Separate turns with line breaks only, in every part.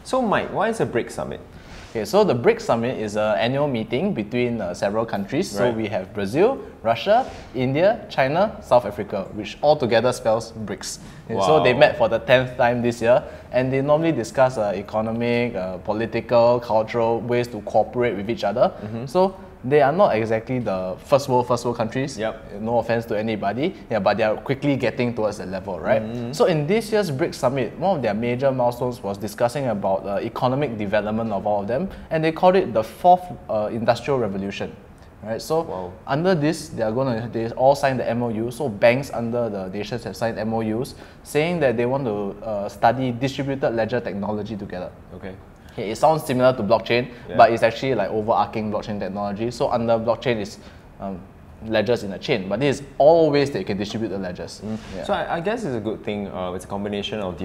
So Mike, why is a BRICS summit?
Okay, so the BRICS summit is an annual meeting between several countries. So we have Brazil, Russia, India, China, South Africa, which all together spells BRICS.
Wow.
So they met for the 10th time this year, and they normally discuss economic, political, cultural ways to cooperate with each other. So they are not exactly the first world countries.
Yep.
No offense to anybody, but they are quickly getting towards that level, right? So in this year's BRICS summit, one of their major milestones was discussing about economic development of all of them, and they called it the fourth industrial revolution. Right, so under this, they all signed the MOU. So banks under the nations have signed MOUs saying that they want to study distributed ledger technology together.
Okay.
It sounds similar to blockchain, but it's actually like overarching blockchain technology. So under blockchain is ledgers in a chain, but this is all ways that you can distribute the ledgers.
So I guess it's a good thing. It's a combination of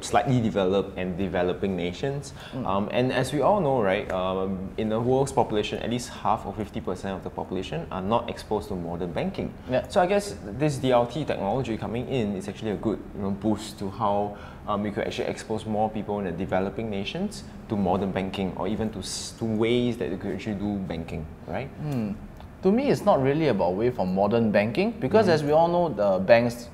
slightly developed and developing nations. And as we all know, right, in the world's population, at least half or 50% of the population are not exposed to modern banking. So I guess this DLT technology coming in is actually a good boost to how we could actually expose more people in the developing nations to modern banking, or even to ways that they could actually do banking, right?
To me, it's not really about way for modern banking, because as we all know, the banks,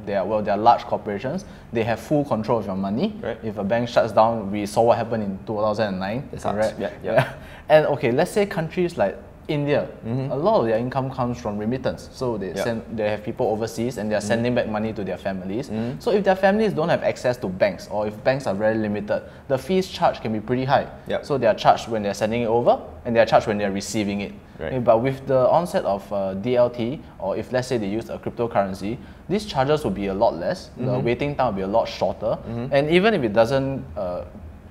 they are large corporations. They have full control of your money.
Right.
If a bank shuts down, we saw what happened in 2009. Correct?
Yeah.
And okay, let's say countries like India, a lot of their income comes from remittance. So they have people overseas and they are sending back money to their families. So if their families don't have access to banks, or if banks are very limited, the fees charged can be pretty high. So they are charged when they're sending it over, and they are charged when they're receiving it. But with the onset of DLT, or if let's say they use a cryptocurrency, these charges will be a lot less. The waiting time will be a lot shorter. And even if it doesn't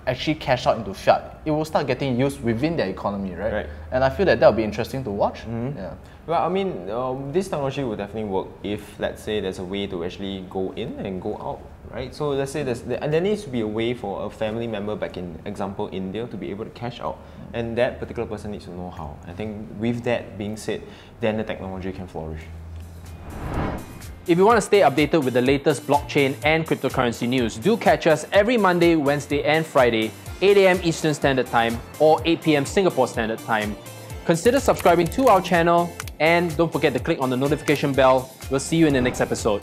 actually cash out into fiat, it will start getting used within their economy, right? And I feel that will be interesting to watch.
Well, I mean, this technology will definitely work if, let's say, there's a way to actually go in and go out, right? So let's say there needs to be a way for a family member back in, example, India, to be able to cash out, and that particular person needs to know how. I think with that being said, then the technology can flourish.
If you want to stay updated with the latest blockchain and cryptocurrency news, do catch us every Monday, Wednesday and Friday, 8 AM Eastern Standard Time or 8 PM Singapore Standard Time. Consider subscribing to our channel, and don't forget to click on the notification bell. We'll see you in the next episode.